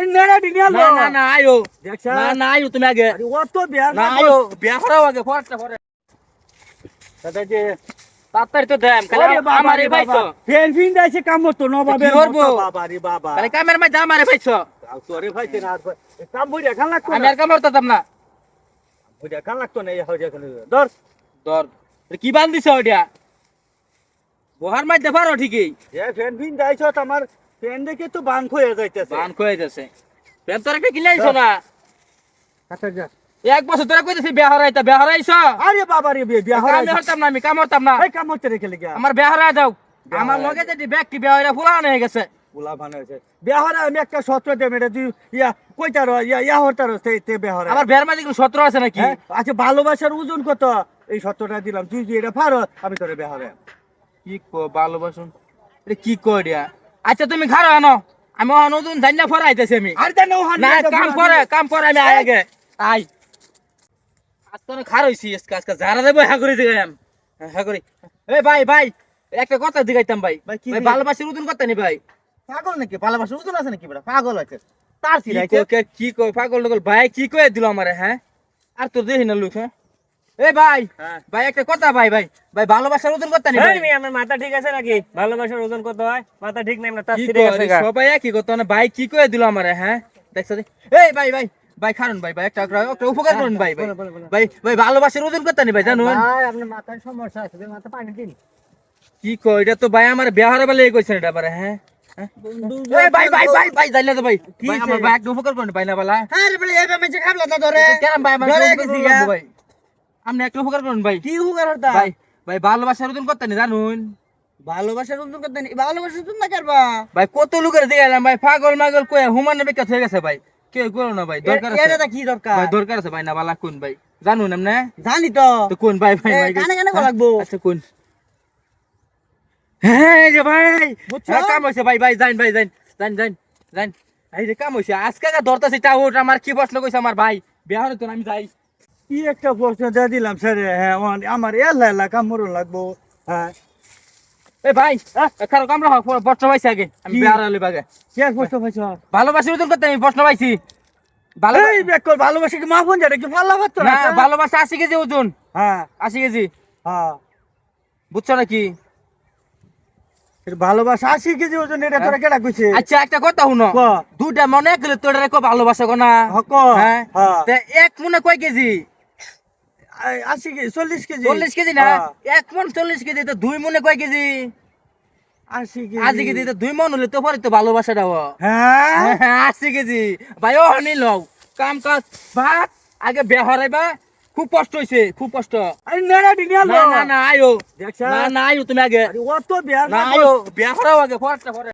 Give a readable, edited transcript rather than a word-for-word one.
নেড়া দিনিয়া না না না আয়ো দেখছ না না আয়ো তুমি আগে আরে ও তো বিয়ার না আয়ো বিয়া করাও আগে ফরটা ফরে দাদা যে তাড়াতাড়ি তো দেম খালি আমারে ভাইছো ফেন ফিন দাইছে কাম তো নবাবের কি করবো? বাবা রে বাবা খালি কামের মধ্যে আমারে ভাইছো তোরে ভাইছে না কাম বইরা খান লাগতো আমি আর কাম করতাম না বইরা খান লাগতো না এই হজে কোন ধর ধর কি বান দিছ ওইটা বহার মধ্যে পারো ঠিকই এ ফেন ফিন দাইছ আমার ফেন দেখে তো বান হয়ে যাইতেছে বান কয়ে যাচ্ছে পেন তোর একটা কিলাইছো না কাটা যা এক বছর তোরা কইতেছি বিয়া হরাইছ আরে বাবা রে বিয়া আমি হরাই হরতাম না আমি কাম হরতাম না এই কাম হতে রেখে লাগা আমার বিয়া হরাই দাও বিয়া আমার হরাই লগে যদি ব্যক্তি বিয়া হইরা ফুলান হয়ে গেছে বুলা ভান হয়েছে বিয়া হরাই আমি একটা সত্য দে মেরে তুই কইতার ইয়া হরতার তে বিয়া হরাই আমার বিয়ার মাঝে কোনো সত্র আছে নাকি আচ্ছা ভালোবাসার ওজন কত এই সত্যটা দিলাম তুই যে এটা পারো আমি তোরে বিয়া হরাই কি কো ভালোবাসুন এটা কি কই দিয়া আচ্ছা তুমি খারো আনো আমি নতুন জান্না ফরাইতেছি আমি আর জানো না কাম করে আমি আগে আই আজকে খারইছি আজকে যারা দেবো হ্যাঁ করে দিগাম হ্যাঁ করি এই ভাই একটা কথা দিগাইতাম ভাই ভাই, কি ভাই দিগাই- ভালোবাসার উদুন কথা নি ভাই পাগল নাকি ভালোবাসার ওজন আছে নাকি বড় পাগল আছে তার কি কো পাগল লগল ভাই কি কই দিল আমারে হ্যাঁ আর তোর দেখি না লোক হ্যাঁ এই ভাই হ্যাঁ। ভাই একটা কথা ভাই ভালোবাসার ওজন কথা নি ভাই আমার মাথা ঠিক আছে নাকি ভালোবাসার ওজন কত হয় মাথা ঠিক নাই না তার কি ছিড়ে গেছে কয়? গা সবাই একই কথা না ভাই কি কই দিল আমারে হ্যাঁ দেখছ এই ভাই খারুন ভাই একটা উপকার করুন ভাই বলো। ভাই ভালোবাসার ওজন কথা নি ভাই জানুন ভাই আপনার মাথায় সমস্যা আছে মাথা পানি দিন কি কই এটা তো ভাই আমার বিয়া হরে বলে কইছেন এটা বারে হ্যাঁ এই ভাই জানলে তো ভাই ভাই আমার ভাই একটা উপকার করুন ভাই না বালা আরে বলে এই মেছে খাবলা তো ধরে কেন ভাই আমার ধরে একটা গেছি উপকার গা। করুন ভাই আপনি একটা উপকার করুন ভাই কি হুগার হতা ভাই ভালোবাসার ওজন কথা নি জানুন ভালোবাসার ওজন কত নেই ভালোবাসা তুমি না করবা ভাই কত লোকের দিয়ে গেলাম ভাই পাগল মাগল কই হুমান বেকা হয়ে গেছে ভাই কেউ করো না ভাই দরকার আছে এটা কি দরকার ভাই দরকার আছে ভাই না বালা কোন ভাই জানুন এমনে জানি তো তো কোন ভাই কানে কানে লাগবো আচ্ছা কোন হ্যাঁ এই যে ভাই বুঝছো? হ্যাঁ, কাম হইছে ভাই যান এই যে কাম হইছে আজকে ধরতাছি টাউট আমার কি প্রশ্ন কইছে আমার ভাই বিয়া হলে তো আমি যাই কি একটা প্রশ্ন দিয়ে দিলাম স্যার হ্যাঁ আমার এলা কাম মরণ লাগবো হ্যাঁ এই ভাই খারো কামরা প্রশ্ন পাইছি আগে আমি কি? বিয়া হলে বাগে কি এক প্রশ্ন পাইছ ভালোবাসি ওজন করতে আমি প্রশ্ন পাইছি এই বেকর ভালোবাসা কি মাফন যাটা কি ফাল্লা পারতো না না ভালোবাসা 80 কেজি ওজন হ্যাঁ 80 কেজি হ্যাঁ বুঝছো নাকি ভালোবাসা 80 কেজি ওজন এটা তোরা কেডা কইছে আচ্ছা একটা কথা শুনো ক। দুইটা মনে গেলে তোর রেখো ভালোবাসা কোনা হক হ্যাঁ হ্যাঁ তে এক মনে কয় কেজি 80 কেজি 40 কেজি 40 কেজি না হ্যাঁ। এক মন 40 কেজি তো দুই মনে কয় কেজি 80 কেজি 80 কেজি তো দুই মন হলে তো পরে তো ভালোবাসাটা হ্যাঁ 80 কেজি ভাই ও হনি লও কাম কাজ ভাত আগে বিয়া হরাইবা খুব কষ্ট হইছে খুব কষ্ট আরে নেড়া দিনিয়া না না না আয়ো দেখছ না না আয়ো তুমি আগে আরে ও তো বিয়ার না আয়ো বিয়া করাও আগে ফরটা ফরে